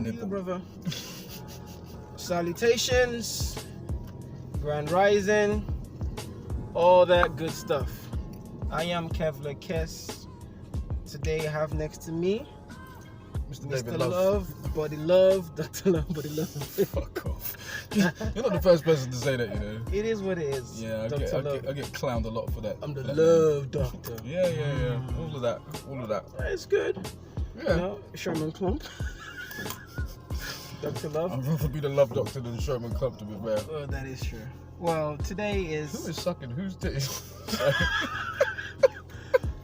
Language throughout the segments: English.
nipple. Brother. Salutations, Grand Rising, all that good stuff. I am Kevlar Kess. Today I have next to me Mr. Mr. David Love, Body Love, Dr. Love, Body Love. Fuck off. You're not the first person to say that, you know. It is what it is. Yeah, I get clowned a lot for that. I'm the that love name. doctor. Yeah. All of that. It's good. Yeah. You know, Sherman Clump. Dr. Love. I'd rather be the love doctor than Sherman Clump, to be fair. Oh, that is true. Well, today is... Who is sucking whose titties?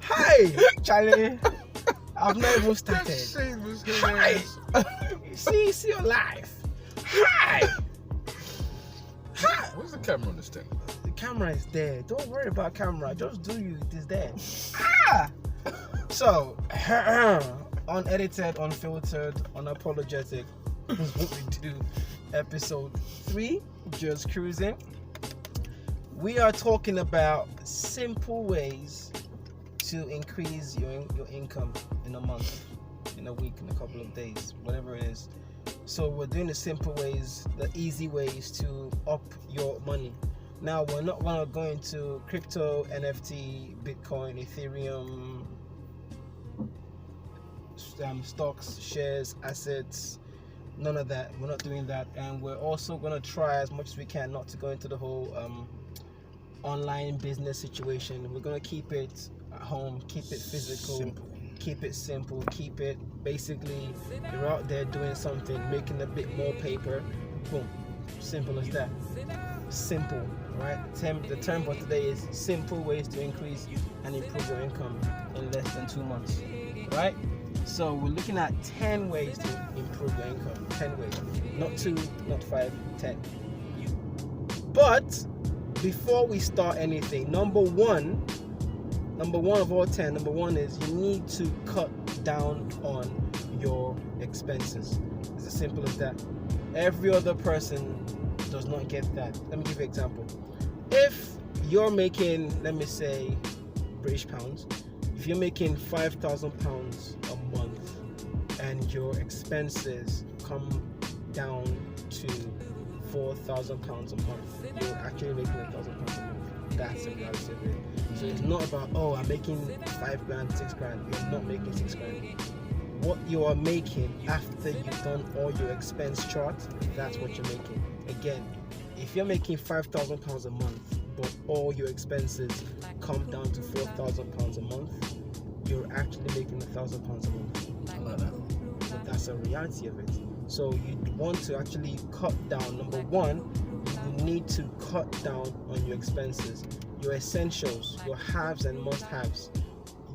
Hi, Charlie. I've not even started. Hi. See your life. Hi. Where's the camera on this thing? The camera is there. Don't worry about camera. Just do you. It is there. So, unedited, unfiltered, unapologetic is what we do. Episode 3, just cruising. We are talking about simple ways to increase your income in a month, in a week, in a couple of days, whatever it is. So we're doing the simple ways, the easy ways to up your money. Now we're not gonna go into crypto, NFT, Bitcoin, Ethereum, stocks, shares, assets, none of that. We're not doing that, and we're also gonna try as much as we can not to go into the whole online business situation. We're gonna keep it at home, keep it physical, keep it simple, keep it basically you're out there doing something, making a bit more paper, boom, simple as that. Simple, right? The term for today is simple ways to increase and improve your income in less than 2 months, right? So we're looking at 10 ways to improve your income. 10 ways, not 2, not 5, 10. But before we start anything, number one of all 10, number one is you need to cut down on your expenses. It's as simple as that. Every other person does not get that. Let me give you an example. If you're making, let me say, British pounds, if you're making £5,000 a month and your expenses come down to £4,000 a month, you're actually making £1,000 a month. That's the reality of it. So it's not about, oh, I'm making $5 grand, $6 grand. You're not making $6 grand. What you are making after you've done all your expense chart, that's what you're making. Again, if you're making £5,000 a month, but all your expenses come down to £4,000 a month, you're actually making £1,000 a month. I like that. But that's the reality of it. So you want to actually cut down. Number one, you need to cut down on your expenses, your essentials, your haves and must-haves.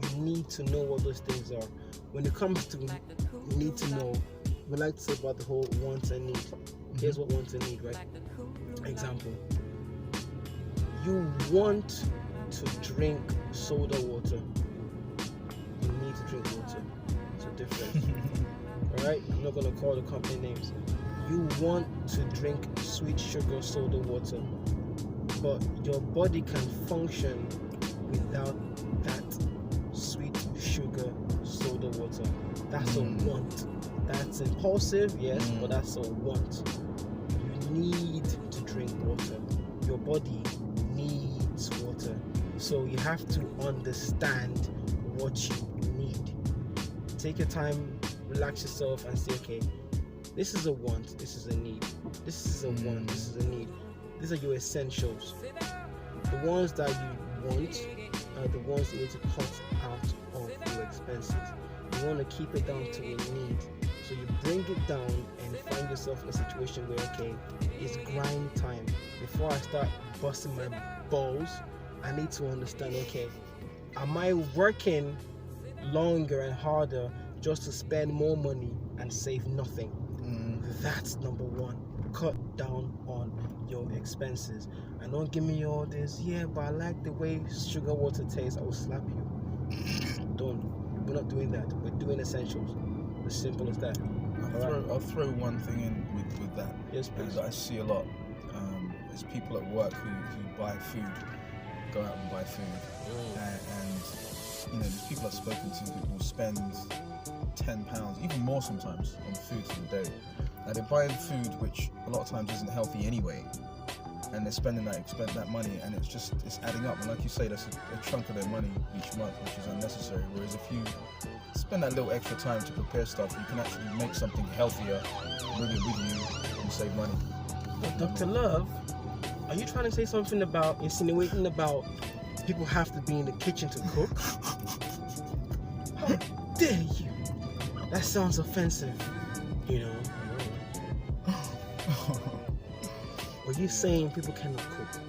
You need to know what those things are. When it comes to need to know, we like to say about the whole wants and need. Here's what wants and need, right? Example. You want to drink soda water. You need to drink water. It's a difference. Alright? I'm not going to call the company names. You want to drink sweet sugar soda water, but your body can function without that sweet sugar soda water. That's a want. That's impulsive, yes, but that's a want. You need to drink water. Your body needs water. So you have to understand what you need. Take your time, relax yourself and say, okay, this is a want, this is a need. This is a want, this is a need. These are your essentials. The ones that you want are the ones you need to cut out of your expenses. You want to keep it down to a need. So you bring it down and find yourself in a situation where, okay, it's grind time. Before I start busting my balls, I need to understand, okay, am I working longer and harder just to spend more money and save nothing? That's number one. Cut down on your expenses. And don't give me all this, yeah, but I like the way sugar water tastes, I will slap you. Don't. We're not doing that. We're doing essentials. As simple as that. I'll throw one thing in with that. Yes, please. That I see a lot. Is people at work who buy food, go out and buy food. And you know, there's people I've spoken to who will spend £10, even more sometimes, on food for the day. Now they're buying food which a lot of times isn't healthy anyway, and they're spending that money, and it's adding up. And like you say, that's a chunk of their money each month, which is unnecessary. Whereas if you spend that little extra time to prepare stuff, you can actually make something healthier, bring it with you, and save money. But Dr. Love, are you trying to say something about insinuating about people have to be in the kitchen to cook? How dare you? That sounds offensive, you know. Are you saying people cannot cook?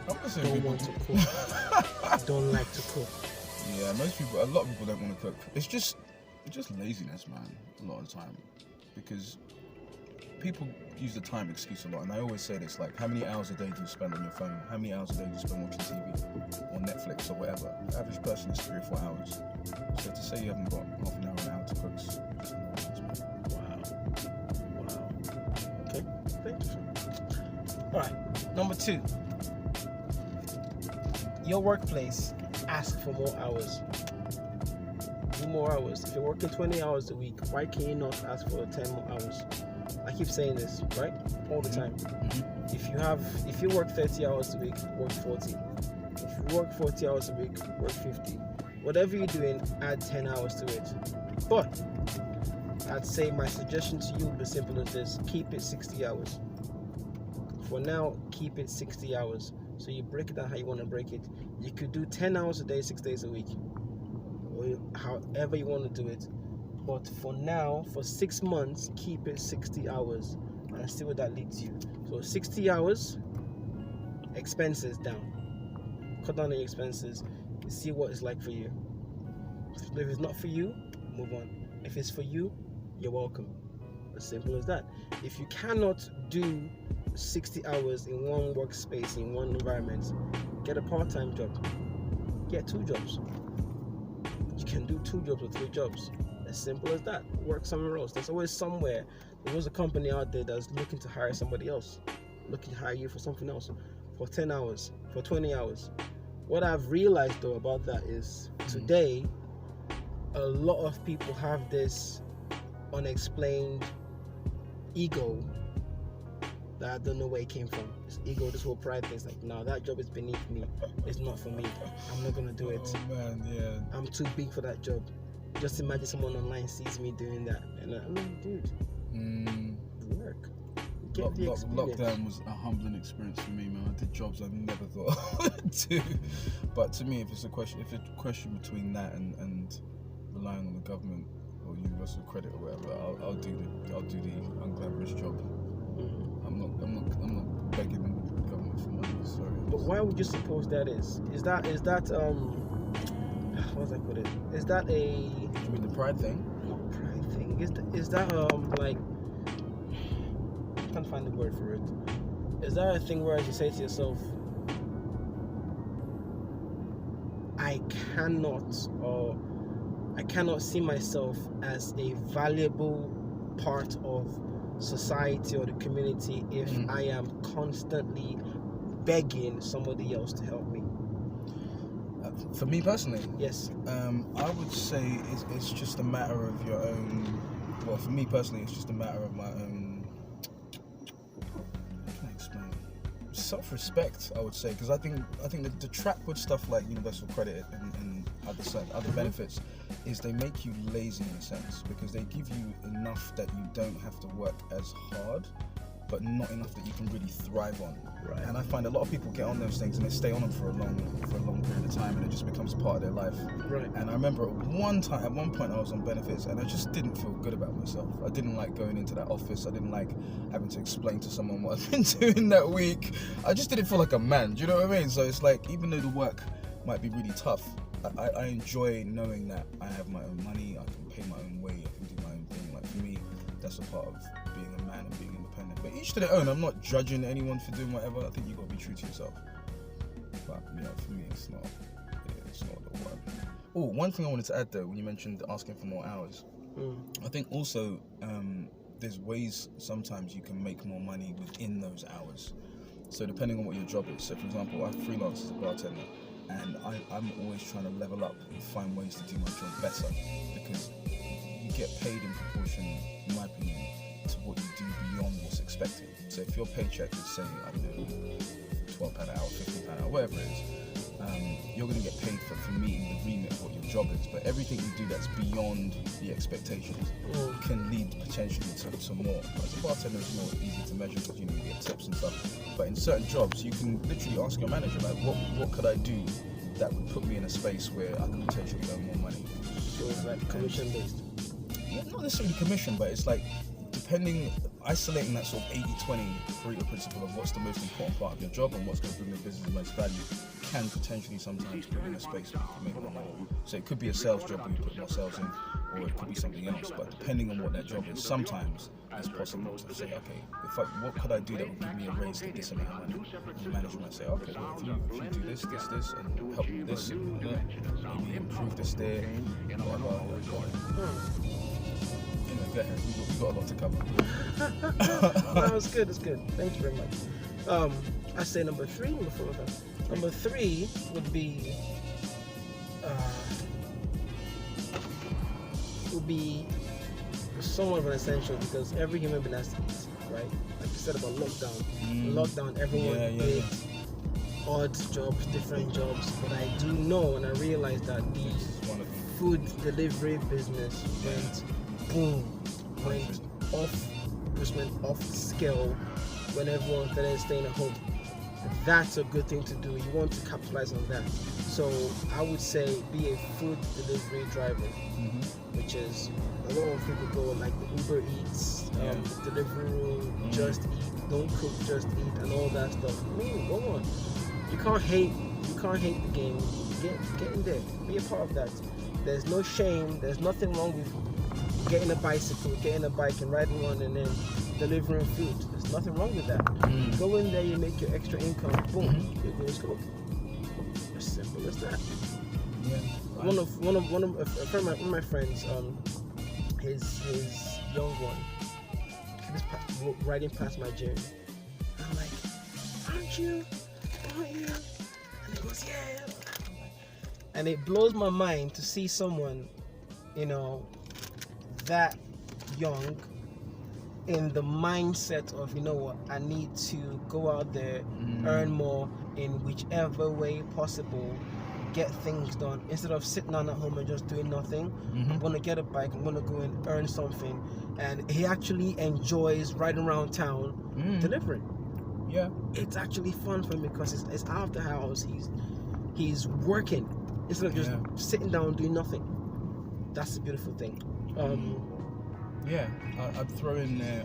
I'm not saying Don't people want to cook. Don't like to cook. Yeah, a lot of people don't want to cook. It's just laziness, man, a lot of the time. Because people use the time excuse a lot, and I always say this, like, how many hours a day do you spend on your phone? How many hours a day do you spend watching TV or Netflix or whatever? The average person is 3 or 4 hours. So to say you haven't got half an hour to cook is just nonsense, man. Wow. Okay, thank you. Alright, number 2. Your workplace asks for more hours. Do more hours. If you're working 20 hours a week, why can you not ask for 10 more hours? I keep saying this, right? All the time. Mm-hmm. If you work 30 hours a week, work 40. If you work 40 hours a week, work 50. Whatever you're doing, add 10 hours to it. But I'd say my suggestion to you would be simple as this: keep it 60 hours. For now, keep it 60 hours. So you break it down how you want to break it. You could do 10 hours a day, 6 days a week, or however you want to do it. But for now, for 6 months, keep it 60 hours and see where that leads you. So 60 hours, expenses down. Cut down on your expenses, see what it's like for you. If it's not for you, move on. If it's for you, you're welcome. As simple as that. If you cannot do 60 hours in one workspace, in one environment, get a part-time job. Get 2 jobs. You can do 2 jobs or 3 jobs. As simple as that. Work somewhere else. There's always somewhere. There's a company out there that's looking to hire somebody else, looking to hire you for something else, for 10 hours, for 20 hours. What I've realized though about that is today, a lot of people have this unexplained ego that I don't know where it came from. This ego, this whole pride thing. It's like, no, that job is beneath me. It's not for me. I'm not gonna do it. Oh man, yeah. I'm too big for that job. Just imagine someone online sees me doing that, and I'm like, dude, work. Get the experience. Lockdown was a humbling experience for me, man. I did jobs I never thought I would do. But to me, if it's a question between that and relying on the government or universal credit or whatever, I'll do the unglamorous job. I'm not begging the government for money. Sorry. But why would you suppose that is? Is that how do I put it? Is that a? You mean the pride thing? Not pride thing. Is that like? I can't find the word for it. Is that a thing where you say to yourself, I cannot see myself as a valuable part of society or the community if I am constantly begging somebody else to help me? For me personally, yes. I would say it's just a matter of your own. Well, for me personally, it's just a matter of my own. How can I explain? Self-respect, I would say, because I think the trap with stuff like universal credit and other benefits is they make you lazy in a sense, because they give you enough that you don't have to work as hard, but not enough that you can really thrive on. Right. And I find a lot of people get on those things and they stay on them for a long period of time, and it just becomes part of their life. Right. And I remember at one point I was on benefits and I just didn't feel good about myself. I didn't like going into that office. I didn't like having to explain to someone what I'd been doing that week. I just didn't feel like a man. Do you know what I mean? So it's like, even though the work might be really tough, I enjoy knowing that I have my own money, I can pay my own way, I can do my own thing. Like, for me, that's a part of being a man and being independent. But each to their own. I'm not judging anyone for doing whatever. I think you've got to be true to yourself. But, for me, it's not the one. Oh, one thing I wanted to add though, when you mentioned asking for more hours, I think also there's ways sometimes you can make more money within those hours. So depending on what your job is. So for example, I freelance as a bartender, and I'm always trying to level up and find ways to do my job better, because you get paid in proportion, in my opinion, to what you do beyond what's expected. So if your paycheck is, say, I don't know, £12 an hour, £15 an hour, whatever it is, you're going to get paid for meeting the remit of what your job is. But everything you do that's beyond the expectations can lead potentially to more. As a bartender, it's more easy to measure because you get tips and stuff. But in certain jobs, you can literally ask your manager, like, what could I do that would put me in a space where I could potentially earn more money? So it's like commission based. Yeah, not necessarily commission, but it's like isolating that sort of 80-20 Pareto principle of what's the most important part of your job and what's going to bring the business the most value can potentially sometimes put you in a space where you can make more money. So it could be a sales job where you put more sales in, or it could be something else. But depending on what that job is, sometimes it's possible to say, okay, what could I do that would give me a raise to this amount of money? And the manager might say, okay, well, if you do this, and help with this, and maybe improve this there, whatever. Go ahead. We've got a lot to cover. No, it's good. It's good. Thank you very much. I say number 3. Number 3 would be somewhat of an essential because every human being has to eat, right? Like you said about lockdown. Lockdown, everyone did odd jobs, different jobs. But I do know and I realize that the food delivery business went off scale when everyone started staying at home. That's a good thing to do. You want to capitalize on that. So I would say be a food delivery driver, which is a lot of people go like the Uber Eats, the Deliveroo, Just Eat, Don't Cook, Just Eat, and all that stuff. Go on. You can't hate the game. Get in there. Be a part of that. There's no shame. There's nothing wrong with getting a bicycle, getting a bike and riding one and then delivering food. There's nothing wrong with that. You go in there, you make your extra income, boom, you're going to school. As simple as that. Yeah. One of my friends, his young one, he was riding past my gym. And I'm like, aren't you? And he goes, yeah. And it blows my mind to see someone, that young in the mindset of, I need to go out there, earn more in whichever way possible, get things done instead of sitting down at home and just doing nothing. I'm gonna get a bike, I'm gonna go and earn something. And he actually enjoys riding around town delivering. Yeah, it's actually fun for him because it's out of the house. He's working instead of just sitting down doing nothing. That's a beautiful thing. I'd throw in there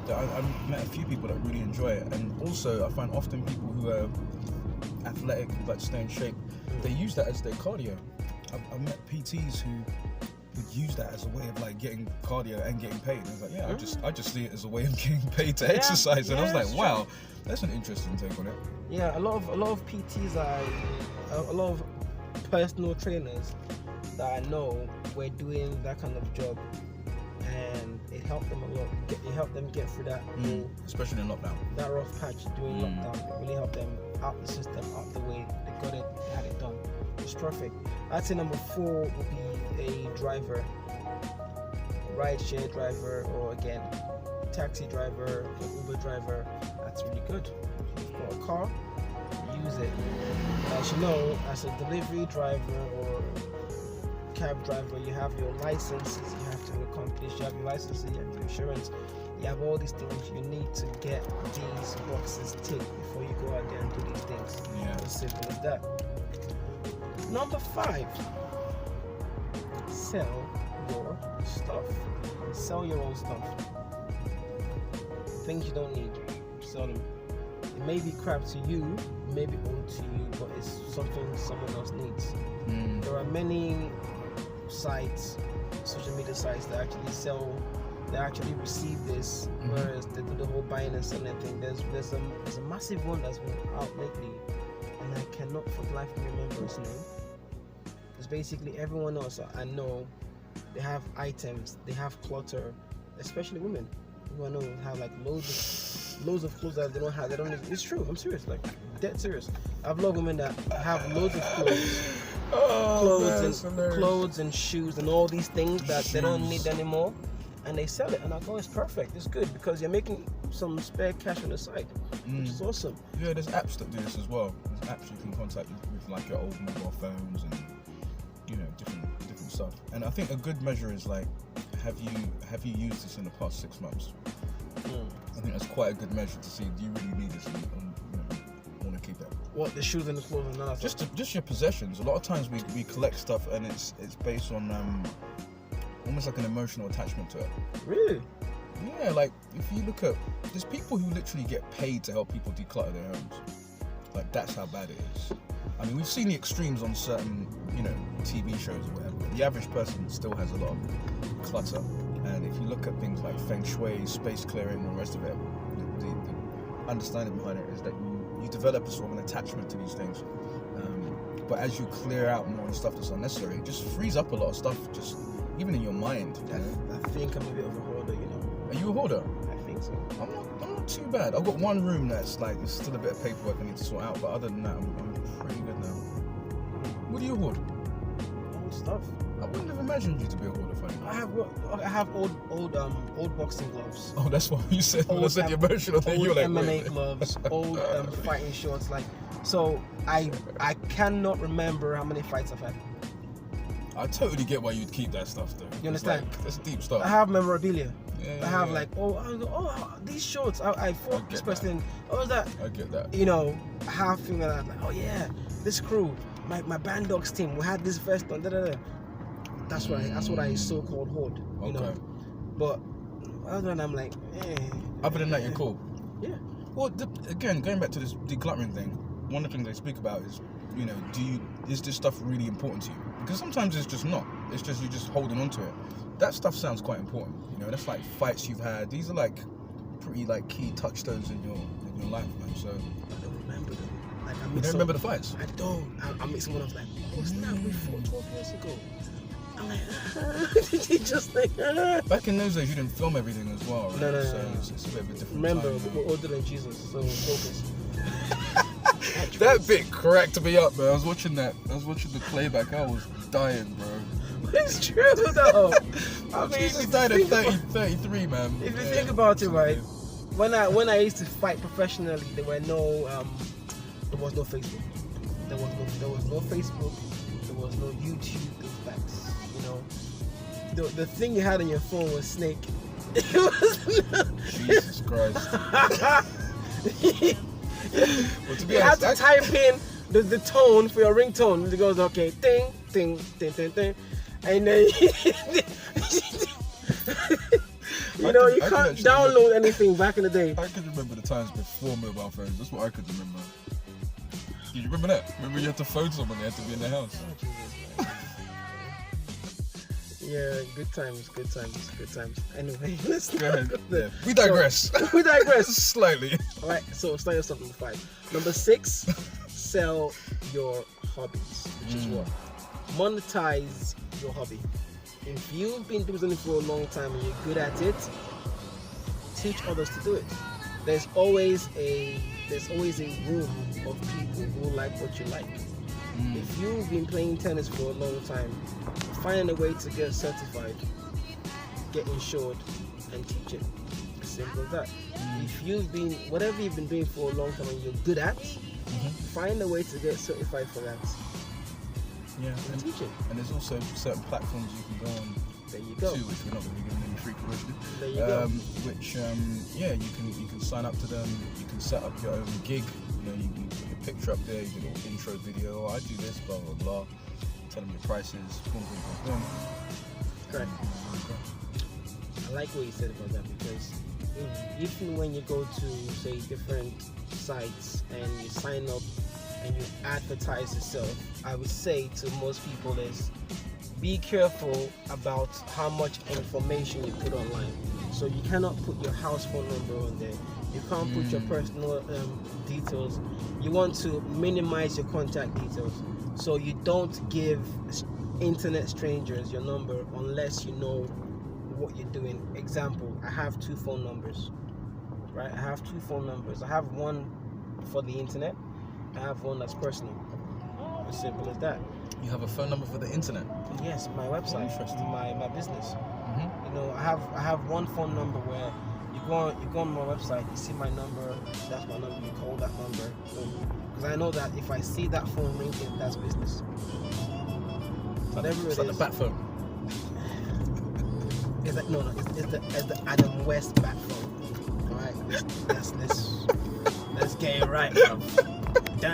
that I've met a few people that really enjoy it, and also I find often people who are athletic, who like to stay in shape, they use that as their cardio. I've met PTs who would use that as a way of like getting cardio and getting paid. And I was like, I just see it as a way of getting paid to exercise, and I was like, wow, that's an interesting take on it. Yeah, a lot of PTs a lot of personal trainers that I know were doing that kind of job, and it helped them a lot. It helped them get through that, especially in lockdown. That rough patch during lockdown. It really helped them out the system, out the way. They got it, they had it done. It's perfect. I'd say number 4 would be a driver, rideshare driver, or again, taxi driver, or Uber driver. That's really good. If you've got a car, use it. As you know, as a delivery driver or cab driver, you have your licenses, you have to accomplish, you have your licenses, you have your insurance, you have all these things. You need to get these boxes ticked before you go out there and do these things. Yeah. As simple as that. Number 5, sell your stuff. Sell your own stuff. Things you don't need, sell them. It may be crap to you, it may be old to you, but it's something someone else needs. There are many sites, social media sites that actually sell, that actually receive this, whereas they do the whole buying and selling thing. There's a massive one that's been out lately, and I cannot for the life of me remember its name. It's basically everyone else I know, they have items, they have clutter, especially women who I know have like loads of clothes that they don't have. It's true, I'm serious, like dead serious. I've loved women that have loads of clothes Clothes and shoes and all these things that they don't need anymore, and they sell it. And I go, it's perfect. It's good because you're making some spare cash on the side, which is awesome. Yeah, there's apps that do this as well. There's apps you can contact you with, like your old mobile phones and different stuff. And I think a good measure is like, have you used this in the past 6 months? I think that's quite a good measure to see. Do you really need this? And want to keep it? What, the shoes and the clothes and that? Just your possessions. A lot of times we collect stuff and it's based on almost like an emotional attachment to it. Really? Yeah, like if you look at, there's people who literally get paid to help people declutter their homes. Like that's how bad it is. I mean, we've seen the extremes on certain, TV shows or whatever. But the average person still has a lot of clutter. And if you look at things like feng shui, space clearing, and the rest of it, the understanding behind it is that you develop a sort of an attachment to these things. But as you clear out more stuff that's unnecessary, it just frees up a lot of stuff, just even in your mind. I think I'm a bit of a hoarder, Are you a hoarder? I think so. I'm not too bad. I've got one room that's like, there's still a bit of paperwork I need to sort out, but other than that, I'm pretty good now. What do you hoard? Old stuff. I wouldn't have imagined you to be a hoarder, funny. I have old boxing gloves. Oh, that's what you said when I said the emotional thing. You were like, MMA wait. gloves, old fighting shorts. Like, so I cannot remember how many fights I've had. I totally get why you'd keep that stuff though. You understand? Like, that's deep stuff. I have memorabilia. Yeah, I have yeah. like, these shorts. I fought this person. Oh, is that? I get that. Half thing that like, oh yeah, this crew, my band dogs team, we had this vest on. That's what I so-called hoard. Okay. But other than I'm like, Other than that, you're cool. Yeah. Well, again, going back to this decluttering thing, one of the things they speak about is, is this stuff really important to you? Because sometimes it's just not. It's just you're just holding on to it. That stuff sounds quite important. That's like fights you've had. These are like pretty like key touchstones in your life, man. So I don't remember them. Like, you don't remember the fights? I don't. I meet someone. I was like, oh snap, we fought 12 years ago. I'm like, did he just like? Back in those days, you didn't film everything as well, right? No. So it's a bit of a different Remember, time, we're older than Jesus, so focus. That bit cracked me up, man. I was watching the playback. I was dying, bro. It's true though. I mean, Jesus died at 33, man. If you think about it, right? When I used to fight professionally, there was no Facebook. There was no Facebook. There was no YouTube. The thing you had on your phone was Snake. It was Jesus Christ. Well, to be you honest, had to type in the tone for your ringtone. It goes, okay, ting, ting, ting, ting, ting. And then you can't download anything back in the day. I can remember the times before mobile phones. That's what I could remember. Do you remember that? Remember you had to phone someone, they had to be in the house. Oh, Jesus, yeah, good times. Anyway, let's go ahead. Yeah. We digress. We digress slightly. All right, so start yourself number 5. Number 6, sell your hobbies, which is what? Monetize your hobby. If you've been doing something for a long time and you're good at it, teach others to do it. There's always a room of people who like what you like. If you've been playing tennis for a long time, find a way to get certified, get insured, and teach it. Simple as that. If whatever you've been doing for a long time and you're good at, find a way to get certified for that. Yeah, and teach it. And there's also certain platforms you can go on. There you go. Too, which we're not going to be giving any free promotion. There you go. Which you can sign up to them. You can set up your own gig. You can put your picture up there. You do a little intro video. I do this, blah blah blah. Tell them your prices. Boom, boom, boom, boom. Correct. I like what you said about that because even when you go to say different sites and you sign up and you advertise yourself, I would say to most people is be careful about how much information you put online. So you cannot put your house phone number on there. You can't put your personal details. You want to minimize your contact details. So you don't give internet strangers your number unless you know what you're doing. Example, I have 2 phone numbers, right? I have 2 phone numbers. I have one for the internet. I have one that's personal. As simple as that. You have a phone number for the internet. Yes, my website, Interesting. my business. Mm-hmm. You know, I have one phone number where you go on my website, you see my number, that's my number, you call that number. Because I know that if I see that phone ringing, that's business. Whatever It's it like is. the bat phone. It's like, no, it's the Adam West bat phone. Alright? Let's get it right, bro. Oh,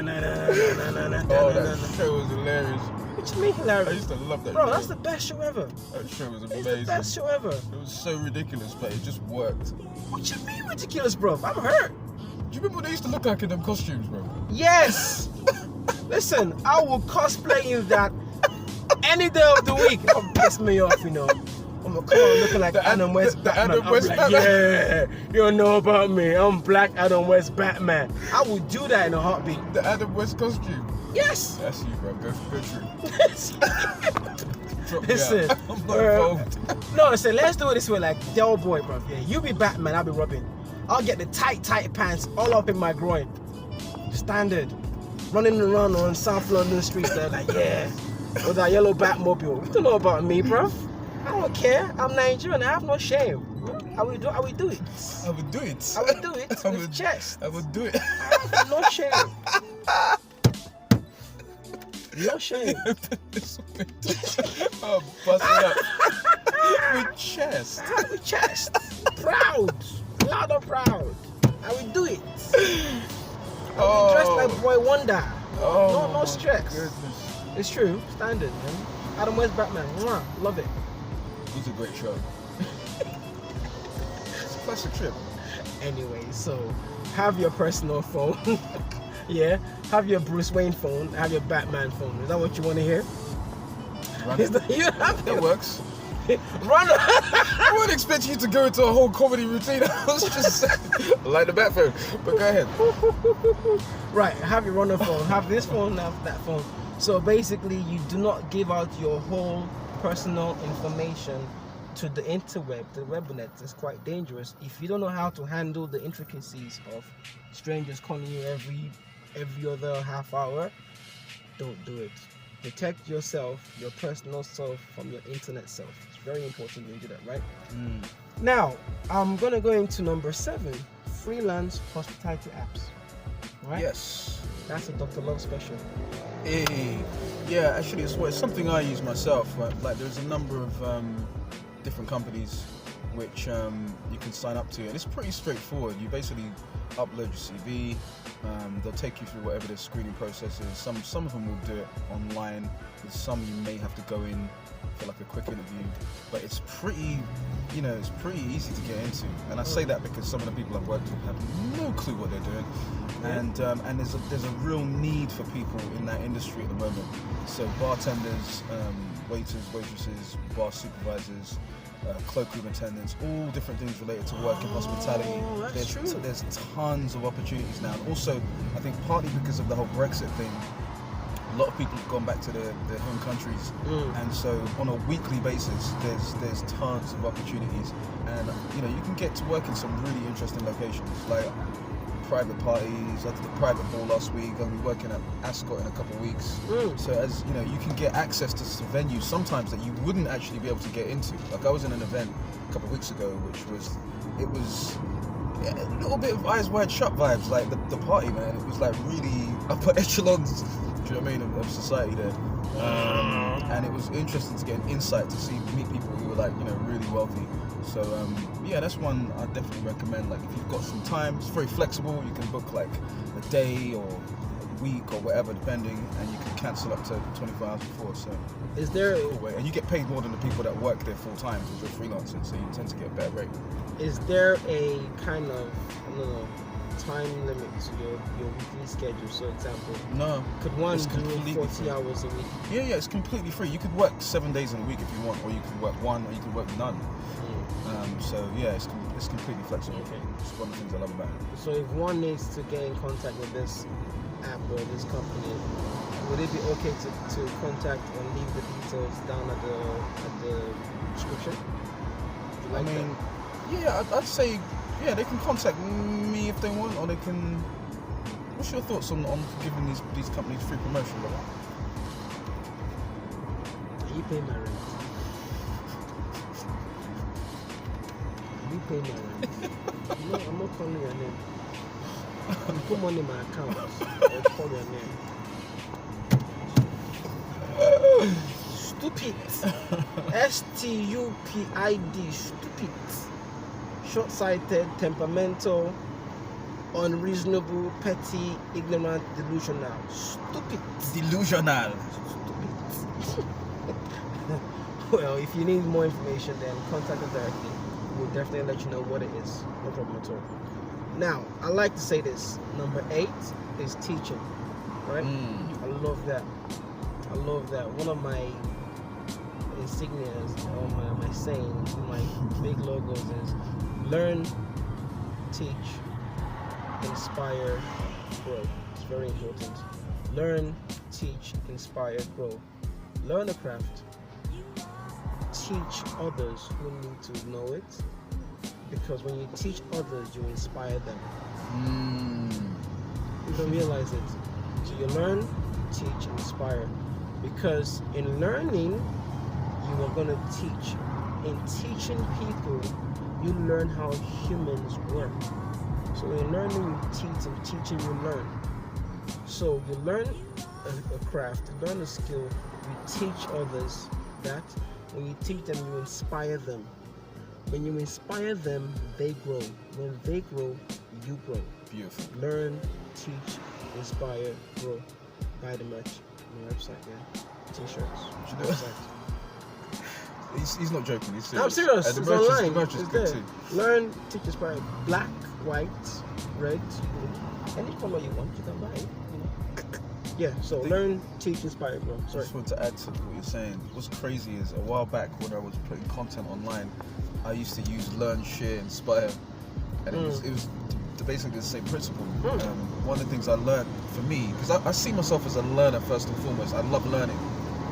that show was hilarious. What you mean I hilarious? used to love that Bro, show. that's the best show ever. That show was It's amazing. the best show ever. It was so ridiculous, but it just worked. What you mean ridiculous, bro? I'm hurt. Do you remember what they used to look like in them costumes, bro? Yes. Listen, I will cosplay in that any day of the week. It'll piss me off, you know. I'm gonna come on looking like The Adam West the Batman. Adam I'm West like, Batman. yeah, you don't know about me. I'm Black Adam West Batman. I will do that in a heartbeat. The Adam West costume. Yes. That's you, bro. Go through. Drop me Listen, out. I'm not involved. No, listen, let's do it this way, like Del Boy, bro. Yeah, you be Batman, I'll be Robin. I'll get the tight pants all up in my groin. Standard. Running around on South London streets, they're like, yeah, with that yellow Batmobile. You don't know about me, bro. I don't care. I'm Nigerian. I have no shame. I will do it. I would do it. I will do it I with would- chest. I would do it. I have no shame. No shame. Oh, bust it up. With chest. With chest. Proud. Loud and proud. I will do it. I will be dressed like Boy Wonder. Oh, No my stress. goodness. It's true. Standard, man. Adam West Batman. Mwah. Love it. It was a great show. It's a classic trip. Anyway, so have your personal phone. Yeah. Have your Bruce Wayne phone. Have your Batman phone. Is that what you want to hear? Run Is it. that, you have That works. Run. I wouldn't expect you to go into a whole comedy routine. I was just saying, like the bat phone. But go ahead. Right, have your runner phone, have this phone, have that phone. So basically, you do not give out your whole personal information to the interweb, the webnet. It's quite dangerous. If you don't know how to handle the intricacies of strangers calling you every other half hour, don't do it. Protect yourself, your personal self, from your internet self. It's very important you do that, right? Now, I'm gonna go into number 7, freelance hospitality apps. Right? Yes. That's a Dr. Love special. Hey. Yeah, actually, it's something I use myself. Right? Like, there's a number of different companies which you can sign up to, and it's pretty straightforward. You basically upload your CV. They'll take you through whatever the screening process is. Some of them will do it online. With some you may have to go in for like a quick interview, but it's pretty easy to get into. And I say that because some of the people I've worked with have no clue what they're doing, and there's a real need for people in that industry at the moment. So bartenders, waiters, waitresses, bar supervisors, cloakroom attendants, all different things related to work in hospitality. Oh, that's true. There's tons of opportunities now. And also, I think partly because of the whole Brexit thing, a lot of people have gone back to their home countries, and so on a weekly basis, there's tons of opportunities, and you can get to work in some really interesting locations, like private parties. I did a private ball last week. I'll be working at Ascot in a couple of weeks. So as you can get access to some venues sometimes that you wouldn't actually be able to get into. Like I was in an event a couple of weeks ago, which was a little bit of Eyes Wide Shut vibes, like the party, man. It was like really upper echelons, do you know what I mean, of society there. And it was interesting to get an insight to meet people who were like, really wealthy. So yeah, that's one I definitely recommend. Like if you've got some time, it's very flexible. You can book like a day or a week or whatever, depending, and you can cancel up to 24 hours before. So Is there cool way. And you get paid more than the people that work there full time because you're freelancing, so you tend to get a better rate. is there a kind of, I don't know, time limit to your weekly schedule? So example, No, could one it's do completely 40 free. hours a week? Yeah, it's completely free. You could work 7 days in a week if you want, or you could work one, or you could work none. So yeah, it's completely flexible. Okay. It's one of the things I love about it. So if one needs to get in contact with this app or this company, would it be okay to contact and leave the details down at the description? Would you like that? Yeah, I'd say, yeah, they can contact me if they want, or they can. What's your thoughts on giving these companies free promotion, brother? You pay my rent. You pay my rent. No, I'm not calling your name. You put money in my account. I'll call your name. Stupid. STUPID. Stupid. Short-sighted, temperamental, unreasonable, petty, ignorant, delusional. Stupid. Delusional. Stupid. Well, if you need more information, then contact us directly. We'll definitely let you know what it is. No problem at all. Now, I like to say this. Number 8 is teaching. Right? I love that. I love that. One of my insignias or my sayings, my big logos is learn, teach, inspire, grow. It's very important. Learn, teach, inspire, grow. Learn a craft. Teach others who need to know it. Because when you teach others, you inspire them. You don't realize it. So you learn, teach, inspire. Because in learning, you are going to teach. In teaching people, you learn how humans work. So in learning, you teach. In teaching, you learn. So you learn a craft, learn a skill, you teach others that. When you teach them, you inspire them. When you inspire them, they grow. When they grow, you grow. Beautiful. Learn, teach, inspire, grow. Buy the merch on the website, yeah. T-shirts. Website. He's not joking. He's serious. I'm serious. And It's the merch online. Is, the merch is It's good there. too. Learn, teach, inspire. Black, white, red, blue. Any color you want, you can buy it. You know. Yeah. So learn, teach, inspire, grow. I Sorry. just want to add to what you're saying. What's crazy is a while back when I was putting content online, I used to use learn, share, inspire, and it was basically the same principle. One of the things I learned for me, because I see myself as a learner first and foremost. I love learning,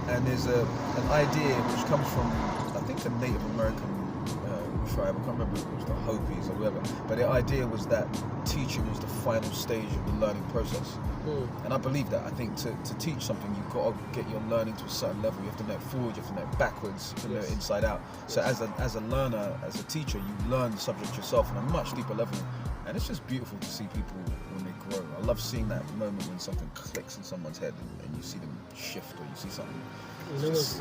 and there's an idea which comes from I think a Native American tribe. I can't remember if it was the Hopis or whatever, but the idea was that teaching was the final stage of the learning process. And I believe that. I think to teach something, you've got to get your learning to a certain level. You have to know it forward, you have to know it backwards, you have to know it inside out. So as a learner, as a teacher, you learn the subject yourself on a much deeper level. And it's just beautiful to see people when they grow. I love seeing that moment when something clicks in someone's head and you see them shift, or you see something. You know what's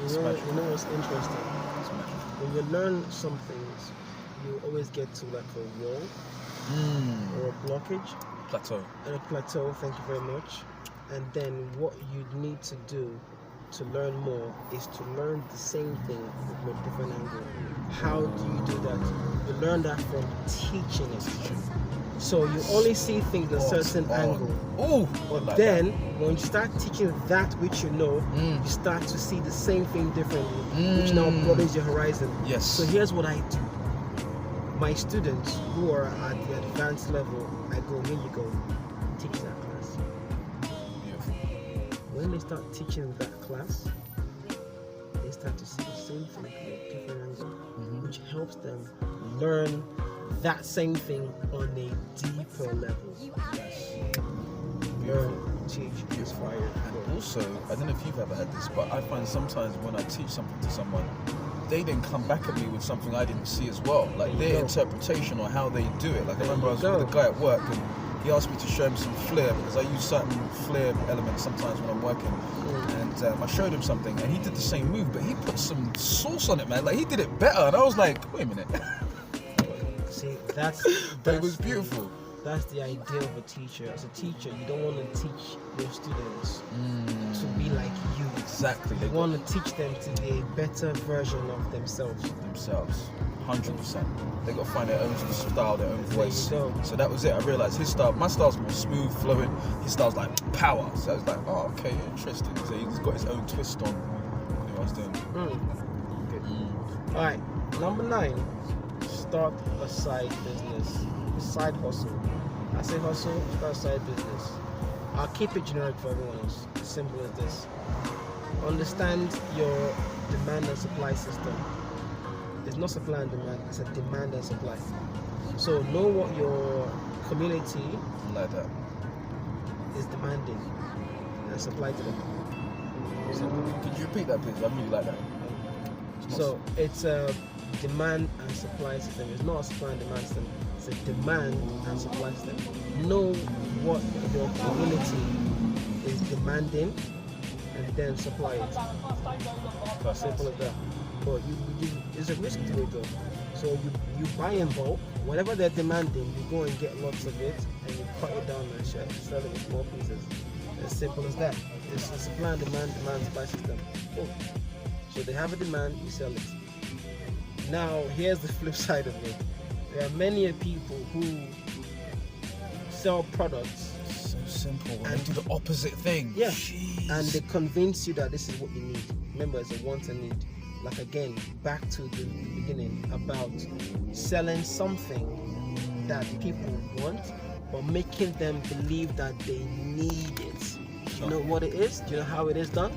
interesting? It's magical. When you learn some things, you always get to like a wall or a blockage. Plateau. And a plateau, thank you very much. And then what you need to do to learn more is to learn the same thing from a different angle. How do you do that? You learn that from teaching it. So you only see things a certain angle. Oh, But like then when you start teaching that which you know, you start to see the same thing differently, which now broadens your horizon. Yes. So here's what I do. My students who are at the advanced level, I go, here you go, teach that class. Beautiful. When they start teaching that class, they start to see the same thing from a different angle, which helps them learn that same thing on a deeper level. Learn, teach, inspire. And also, I don't know if you've ever had this, but I find sometimes when I teach something to someone, they then come back at me with something I didn't see as well, like their interpretation or how they do it. Like I remember I was with a guy at work and he asked me to show him some flair, because I use certain flair elements sometimes when I'm working. And I showed him something and he did the same move, but he put some sauce on it, man. Like he did it better, and I was like, wait a minute. See, that's But it was beautiful. That's the idea of a teacher. As a teacher, you don't want to teach your students to be like you. Exactly. You want to teach them to be a better version of themselves. 100%. They got to find their own style, their own voice. There you go. So that was it. I realized his style, my style's more smooth, flowing. His style's like power. So I was like, oh, okay, interesting. So he's got his own twist on what I was doing. Good. All right, number 9. Start a side business, a side hustle. I say hustle, start a side business. I'll keep it generic for everyone else. As simple as this. Understand your demand and supply system. It's not supply and demand, it's a demand and supply. So know what your community Like that. is demanding and supply to them. Simple. Could you repeat that, please? I really like that. So it's a demand and supply system. It's not a supply and demand system. It's a demand and supply system. Know what your community is demanding, and then supply it. Simple as that. But it's a risk to it though. So you buy in bulk. Whatever they're demanding, you go and get lots of it, and you cut it down and sell it in small pieces. As simple as that. It's a supply and demand supply system. Boom. So they have a demand, you sell it. Now here's the flip side of it. There are many people who sell products. So simple. And do the opposite thing. Yeah. Jeez. And they convince you that this is what you need. Remember, it's a want and need. Like again, back to the beginning about selling something that people want, but making them believe that they need it. Do you know what it is? Do you know how it is done?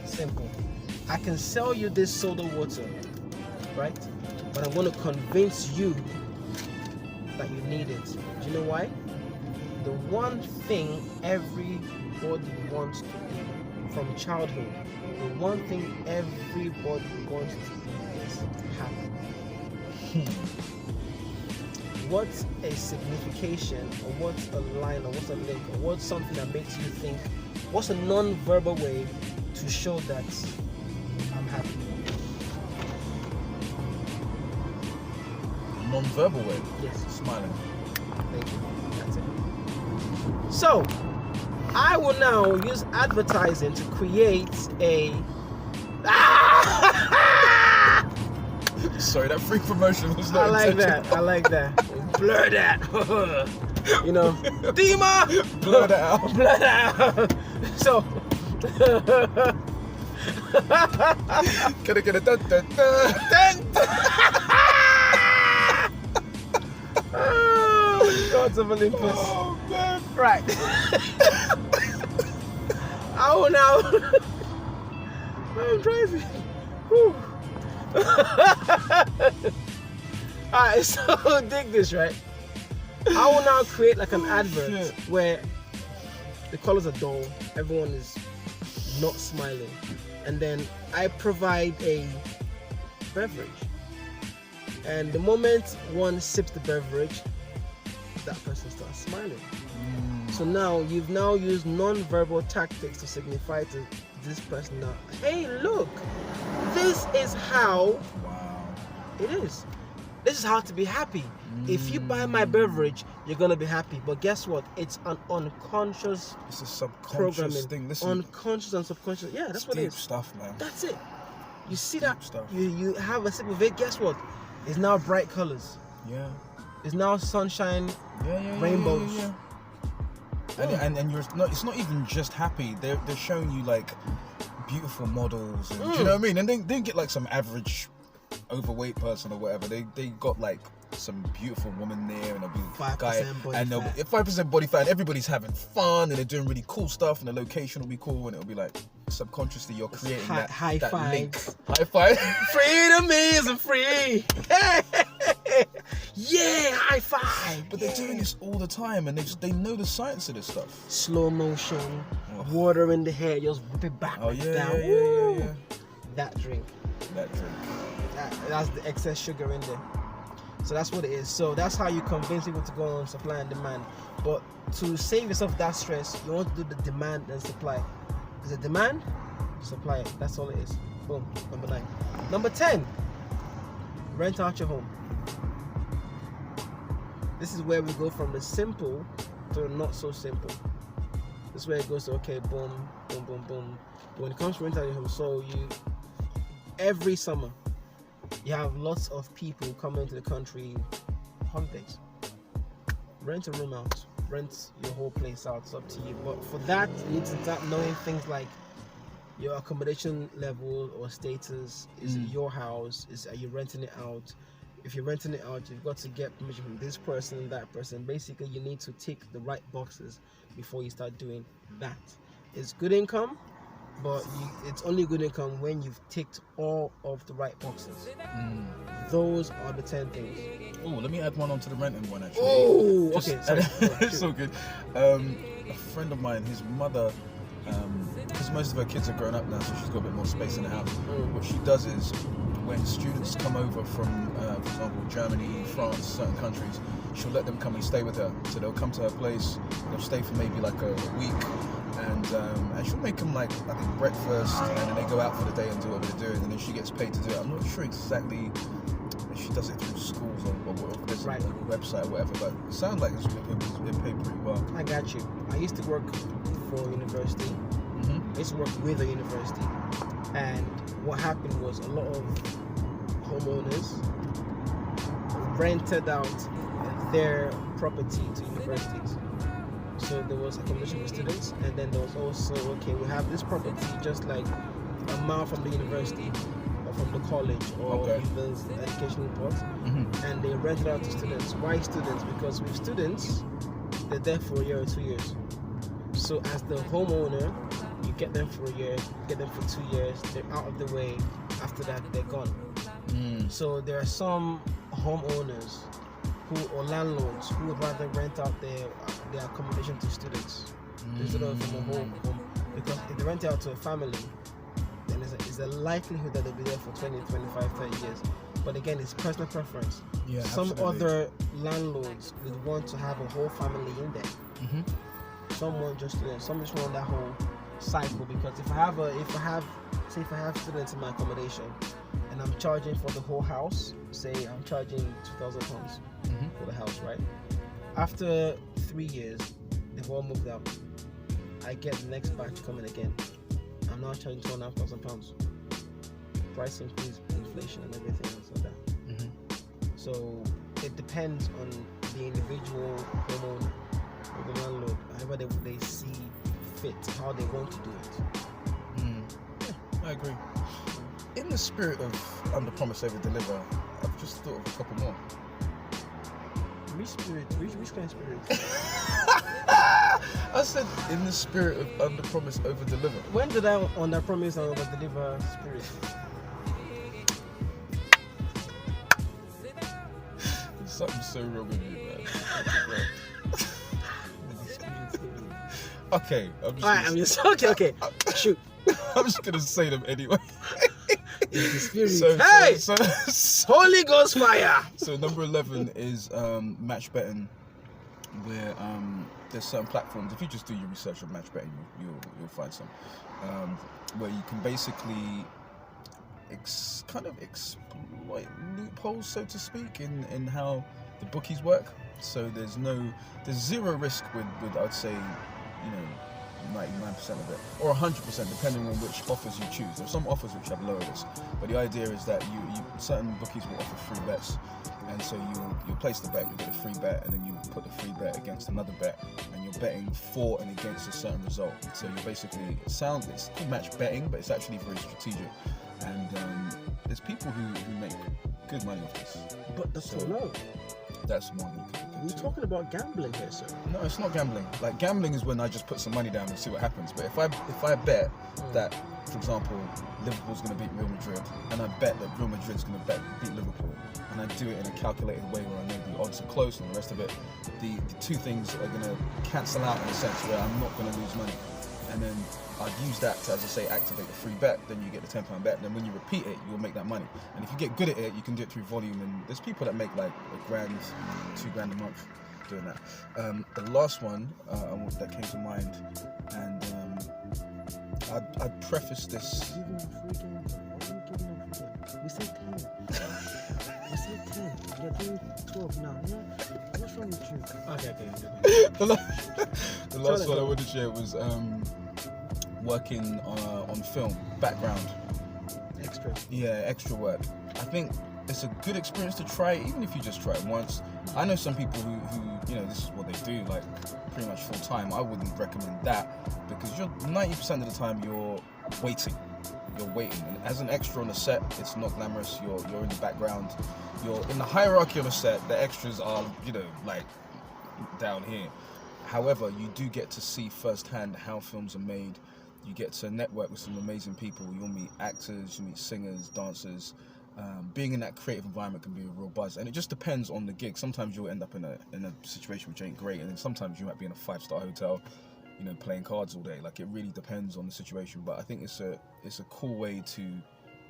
Simple. I can sell you this soda water, right? But I'm going to convince you that you need it. Do you know why? The one thing everybody wants to be from childhood, the one thing everybody wants to be is happy. What's a signification, or what's a line, or what's a link, or what's something that makes you think, what's a non-verbal way to show that I'm happy? Non-verbal way? Yes. Smiling. Thank you. That's it. So, I will now use advertising to create a... Sorry, that free promotion was not I like intentional. that. I like that. Blur that. You know, Dima. Blur that out. Blur that out. So. Can I get a dun dun dun? Oh, gods of Olympus. Oh, man. Right. I will now. I'm driving. Whew. Alright, so dig this, right? I will now create like an advert where the colors are dull, everyone is not smiling, and then I provide a beverage. And the moment one sips the beverage, that person starts smiling. So now you've used non-verbal tactics to signify to this person that, hey, look, this is how it is. This is how to be happy. If you buy my beverage, you're gonna be happy. But guess what? It's an unconscious It's a subconscious programming. thing. Listen, Unconscious and subconscious. Yeah, that's what it deep is. stuff, man. That's it. You see Deep that? stuff. You have a sip of it. Guess what? It's now bright colors. Yeah. It's now sunshine. Yeah. Rainbows. Yeah. And you're not. It's not even just happy. They're showing you like beautiful models. And, do you know what I mean? And they didn't get like some average overweight person or whatever. They got like some beautiful woman there, and there'll be 5% guy, body and fat. 5% body fat. And everydom's having fun, and they're doing really cool stuff, and the location will be cool, and it'll be like subconsciously you're creating high that link. fives. High five. Freedom isn't free. Yeah, high five. But they're doing this all the time, and they know the science of this stuff. Slow motion, Oh. water in the hair, just whip it back. Oh yeah, down. yeah. That drink. That drink. That's the excess sugar in there. So that's what it is. So that's how you convince people to go on supply and demand. But to save yourself that stress, you want to do the demand and supply. Is it demand? Supply it. That's all it is. Boom. Number 9. Number 10. Rent out your home. This is where we go from the simple to the not so simple. This is where it goes to, okay, boom, boom, boom, boom. But when it comes to rent out your home, so every summer, you have lots of people coming into the country holidays. Rent a room out. Rent your whole place out. It's up to you. But for that, you need to start knowing things like your accommodation level or status. Is it your house? Are you renting it out? If you're renting it out, you've got to get permission from this person and that person. Basically, you need to tick the right boxes before you start doing that. It's good income, but it's only good income when you've ticked all of the right boxes. Those are the 10 things. Oh, let me add one onto the renting one actually. Oh, okay. Sorry. It's so good. A friend of mine, his mother, because most of her kids are grown up now, so she's got a bit more space in the house. What she does is, when students come over from, for example, Germany, France, certain countries, she'll let them come and stay with her. So they'll come to her place, they'll stay for maybe like a week, and she'll make them like, I think, breakfast, and then they go out for the day and do what they're doing, and then she gets paid to do it. I'm not sure exactly if she does it through schools or if there's Right. a website or whatever, but it sounds like it's paid pretty well. I got you. I used to work for a university. I used to work with a university, and what happened was a lot of homeowners rented out their property to universities. So there was accommodation for students, and then there was also, okay, we have this property just like a mile from the university or from the college or Okay. the educational port, and they rented out to students. Why students? Because with students, they're there for a year or 2 years. So as the homeowner, you get them for a year, get them for 2 years, they're out of the way. After that, they're gone. So there are some homeowners or landlords who would rather rent out their accommodation to students instead of from a home. Because if they rent it out to a family, then there's a likelihood that they'll be there for 20, 25, 30 years. But again, it's personal preference. Yeah, Some absolutely. other landlords would want to have a whole family in there. Someone just want that whole cycle, because if I have students in my accommodation and I'm charging for the whole house, say I'm charging £2,000 for the house, right? After 3 years, they've all moved out. I get the next batch coming again. I'm now charging £2,500. Price increase, inflation, and everything else like that. So it depends on the individual homeowner or the landlord, however they see fit, how they want to do it. I agree. In the spirit of under promise over deliver, I've just thought of a couple more. Which spirit? Which kind of spirit? I said in the spirit of under promise over deliver. When did I under promise and over deliver spirit? There's something so wrong with you, man. Okay, I'm okay. Shoot. I'm just gonna say them anyway. It's the spirit. So, Hey! so Holy Ghost fire! So number 11 is match betting, where there's certain platforms. If you just do your research on match betting, you'll find some where you can basically kind of exploit loopholes, so to speak, in how the bookies work. So there's zero risk with I'd say, 99% of it, or 100%, depending on which offers you choose. There's some offers which have lower risk, but the idea is that you certain bookies will offer free bets, and so you'll place the bet, you get a free bet, and then you put the free bet against another bet, and you're betting for and against a certain result. So you're basically, it's called match betting, but it's actually very strategic, and there's people who make good money off this. But that's So- no. That's one you could We're do. talking about gambling here, sir. No, it's not gambling. Like, gambling is when I just put some money down and see what happens. But if I bet that, for example, Liverpool's going to beat Real Madrid, and I bet that Real Madrid's going to beat Liverpool, and I do it in a calculated way where I know the odds are close and the rest of it, the two things are going to cancel out in a sense where I'm not going to lose money. And then I'd use that to, as I say, activate the free bet. Then you get the £10 bet. Then when you repeat it, you'll make that money. And if you get good at it, you can do it through volume. And there's people that make like £1,000, £2,000 a month doing that. The last one that came to mind, and I'd preface this. Giving a free game. What are you giving a free game? We said 10. We said 10. You're doing 12 now. Yeah? What's wrong with you? Okay. The last one I wanted to share was working on film, background. Extra. Yeah, extra work. I think it's a good experience to try, even if you just try it once. I know some people who this is what they do, like pretty much full time. I wouldn't recommend that, because you're 90% of the time you're waiting. And as an extra on a set, it's not glamorous. You're in the background. You're in the hierarchy on a set. The extras are, like down here. However, you do get to see firsthand how films are made. You get to network with some amazing people. You'll meet actors, you meet singers, dancers. Being in that creative environment can be a real buzz, and it just depends on the gig. Sometimes you'll end up in a situation which ain't great, and then sometimes you might be in a 5-star hotel, playing cards all day. Like, it really depends on the situation. But I think it's a cool way to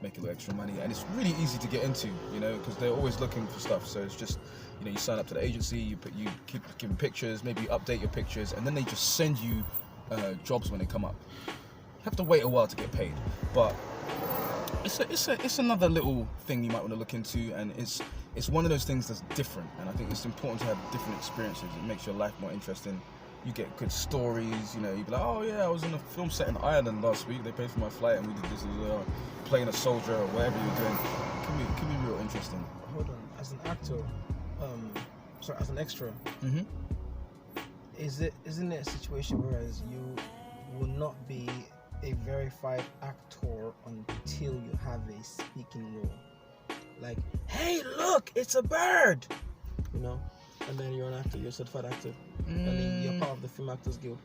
make a little extra money, and it's really easy to get into, you know, because they're always looking for stuff. So it's just, you know, you sign up to the agency, you keep giving pictures, maybe you update your pictures, and then they just send you jobs when they come up. You have to wait a while to get paid, but it's another little thing you might want to look into, and it's one of those things that's different, and I think it's important to have different experiences. It makes your life more interesting. You get good stories, you know, you'd be like, oh yeah, I was in a film set in Ireland last week, they paid for my flight and we did this, playing a soldier or whatever you're doing. It can be real interesting. Hold on, as an actor, as an extra, isn't it a situation whereas you will not be a verified actor until you have a speaking role? Like, hey, look, it's a bird, you know? And then you're an actor, you're a certified actor, and then you're part of the Film Actors Guild.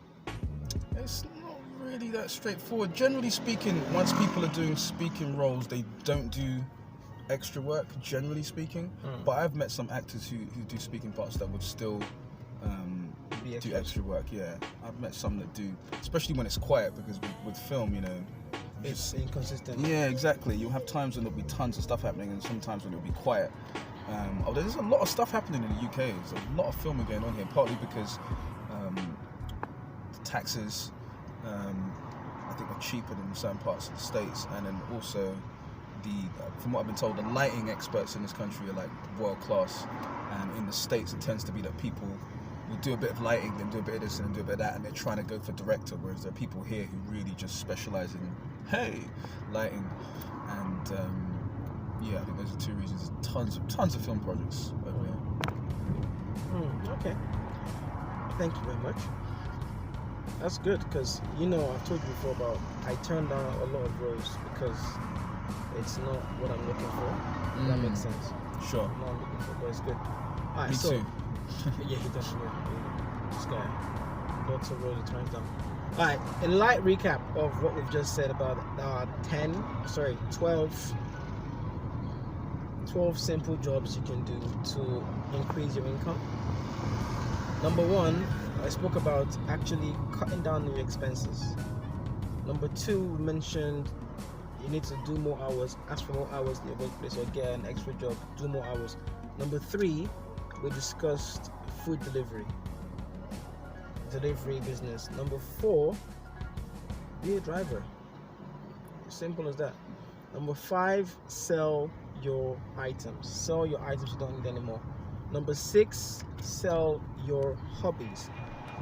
It's not really that straightforward. Generally speaking, once people are doing speaking roles, they don't do extra work, generally speaking. But I've met some actors who do speaking parts that would still do extra work, yeah. I've met some that do, especially when it's quiet, because with film, you know, it's inconsistent. Yeah, exactly. You'll have times when there'll be tons of stuff happening, and sometimes when it'll be quiet. Although there's a lot of stuff happening in the UK. There's a lot of filming going on here, partly because the taxes, I think, are cheaper than certain parts of the States, and then also from what I've been told, the lighting experts in this country are like world class, and in the States it tends to be that people will do a bit of lighting, then do a bit of this and then do a bit of that, and they're trying to go for director, whereas there are people here who really just specialize in lighting. And yeah, I think those are two reasons. Tons of film projects over here. Okay, thank you very much. That's good, because, you know, I've told you before about I turned down a lot of roles because it's not what I'm looking for. If that makes sense. Sure. Not what I'm looking for, but it's good. Alright, Me so too. yeah, he does. This guy, lots of roles he turns down. Alright, a light recap of what we've just said about 12 simple jobs you can do to increase your income. Number one, I spoke about actually cutting down on your expenses. Number two, we mentioned you need to do more hours, ask for more hours in your workplace, or get an extra job, do more hours. Number three, we discussed food delivery business. Number four, be a driver. Simple as that. Number five, sell your items you don't need anymore. Number six, sell your hobbies.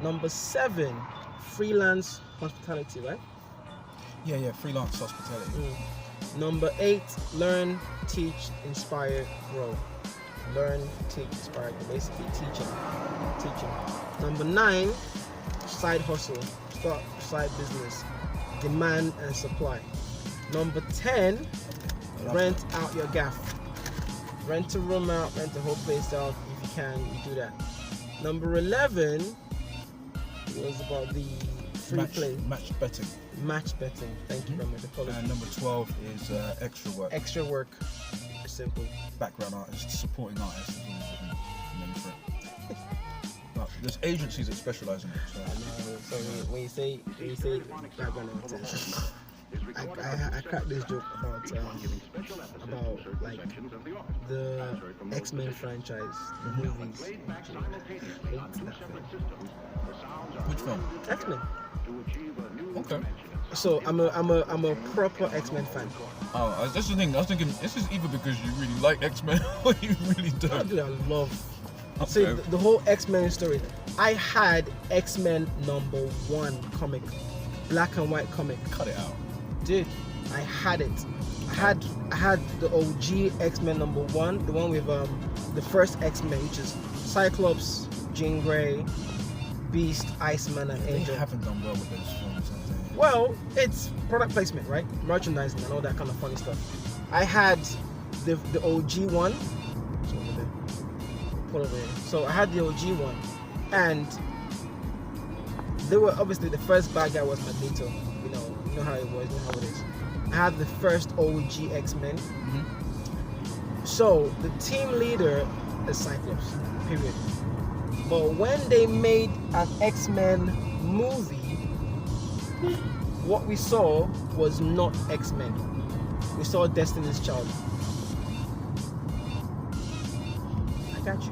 Number seven, freelance hospitality, right? Yeah, freelance hospitality. Number eight, learn, teach, inspire, grow. Learn, teach, inspire, grow. Basically teaching. Number nine, side hustle, start side business, demand and supply. Number 10, rent out your gaff. Rent a room out, rent the whole place out. If you can, you do that. Number 11 was about the free play. Match betting. Match betting. Thank you very much. Apologies. And number 12 is extra work. Extra work. Simple. Background artists, supporting artists is the name for it. But there's agencies that specialize in it. So when you say background artists, I cracked this joke about like the X-Men franchise, the movies. Which film? X-Men. Okay. So I'm a proper X-Men fan. Oh, that's the thing. I was thinking, this is either because you really like X-Men or you really don't. I love. Okay. See the whole X-Men story. I had X-Men #1 comic, black and white comic. Cut it out. Dude, I had it. I had the OG X-Men #1, the one with the first X-Men, which is Cyclops, Jean Grey, Beast, Iceman, and Angel. They haven't done well with those films, have they? Well, it's product placement, right? Merchandising and all that kind of funny stuff. I had the OG one. It's over there. Pull over here. So I had the OG one, and they were obviously the first bad guy was Magneto. You know how it was, you know how it is. I had the first OG X-Men. Mm-hmm. So the team leader is Cyclops, period. But when they made an X-Men movie, what we saw was not X-Men. we saw Destiny's Child. I got you.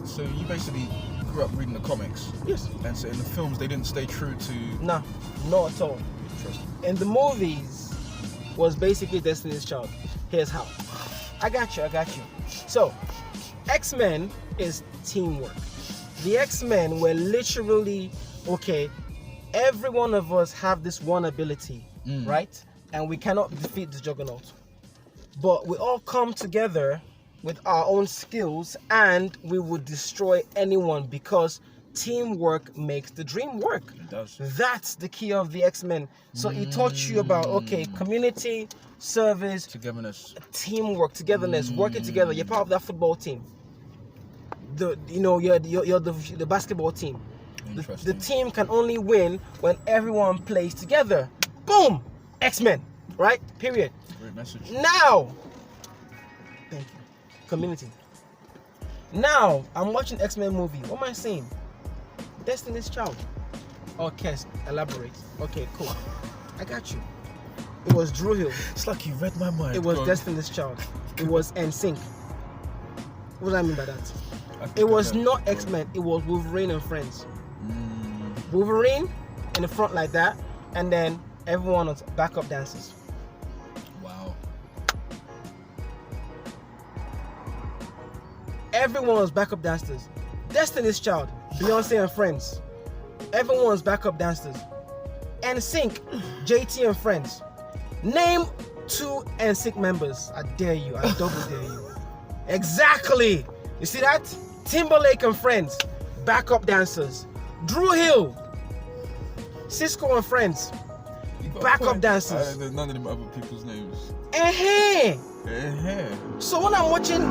So you basically grew up reading the comics, Yes. and so in the films they didn't stay true to. Nah, not at all. Interesting. In the movies was basically Destiny's Child. Here's how. I got you. So, X-Men is teamwork. The X-Men were literally, okay, every one of us have this one ability, right? And we cannot defeat the Juggernaut. But we all come together with our own skills and we would destroy anyone because teamwork makes the dream work. It does. That's the key of the X-Men. So it taught you about, okay, community, service, Togetherness. teamwork, togetherness, working together. You're part of that football team. You're the basketball team. The Interesting. team can only win when everyone plays together. Boom! X-Men, right? Period. Great message. Now, thank you. Community. Now, I'm watching X-Men movie. What am I saying? Destiny's Child. Okay, elaborate. Okay, cool. I got you. It was Drew Hill. It's like you read my mind. It was Go on. Destiny's Child. It was NSYNC. What do I mean by that? I think It was I know. not Go on. X-Men. It was Wolverine and Friends. Mm, Wolverine in the front like that, and then everyone was backup dancers. wow. Everyone was backup dancers. Destiny's Child, Beyonce and Friends. Everyone was backup dancers. NSYNC, JT and Friends. Name 2 NSYNC members. I dare you. I double dare you. Exactly. You see that? Timberlake and Friends, backup dancers. Drew Hill, Cisco and Friends, You got a backup point. dancers. There's none of them other people's names. So when I'm watching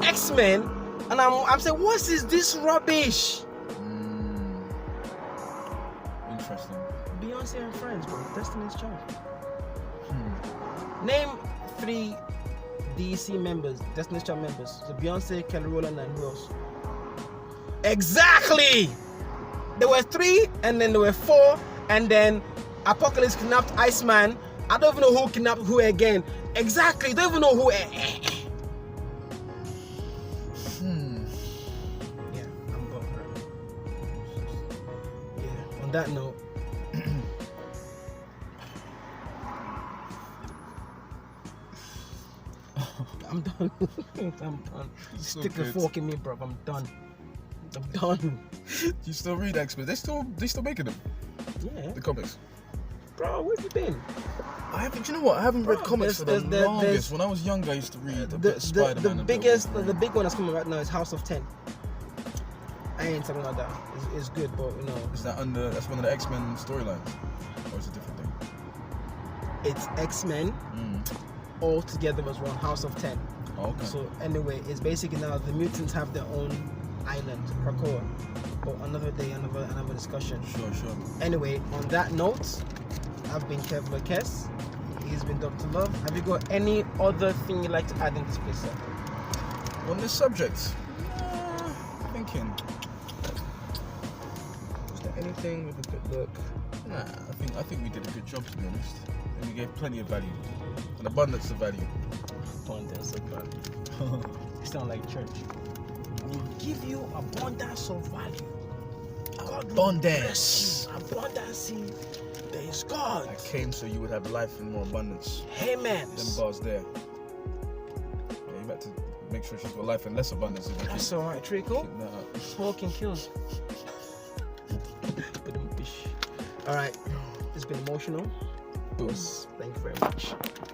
X-Men and I'm saying, what is this rubbish? Interesting. Beyonce and Friends, bro. Destiny's Child. Hmm. Name 3 DC members, Destiny's Child members. So Beyonce, Kelly Rowland, and who else? Exactly! There were 3, and then there were 4, and then Apocalypse kidnapped Iceman. I don't even know who kidnapped who again. Exactly, don't even know who. Yeah, I'm bummed. Yeah, on that note. I'm done. I'm done. So Stick a good. fork in me, bro. I'm done. I'm done. You still read X-Men? They still making them. Yeah, The comics. bro. Where you been? I haven't. Do you know what? I haven't read Bro, comics for the there's- longest. When I was younger, I used to read a bit of Spider-Man. The and a bit of biggest, Wolverine. the big one that's coming right now is House of 10. I ain't talking about that. It's good, but you know, Is that under? That's one of the X-Men storylines, or is it a different thing? it's X-Men all together as one. House of 10. Oh, okay. So anyway, it's basically now the mutants have their own island, Krakoa. But another day, another discussion. Sure. Anyway, on that note, I've been Kevin Kess. He's been Dr. Love. Have you got any other thing you'd like to add in this place, sir? On this subject, thinking. Is there anything with a good look? Nah, I think we did a good job, to be honest. And we gave plenty of value, an abundance of value. Abundance of value. You sound like church. Will give you abundance of value. God will bless you. Abundance. There is God. I came so you would have life in more abundance. Amen. Them bars there. Yeah, you better make sure she's got life in less abundance. If you That's alright, Trico. keep that up. Smoking kills. Alright, it's been emotional. Boom. Thank you very much.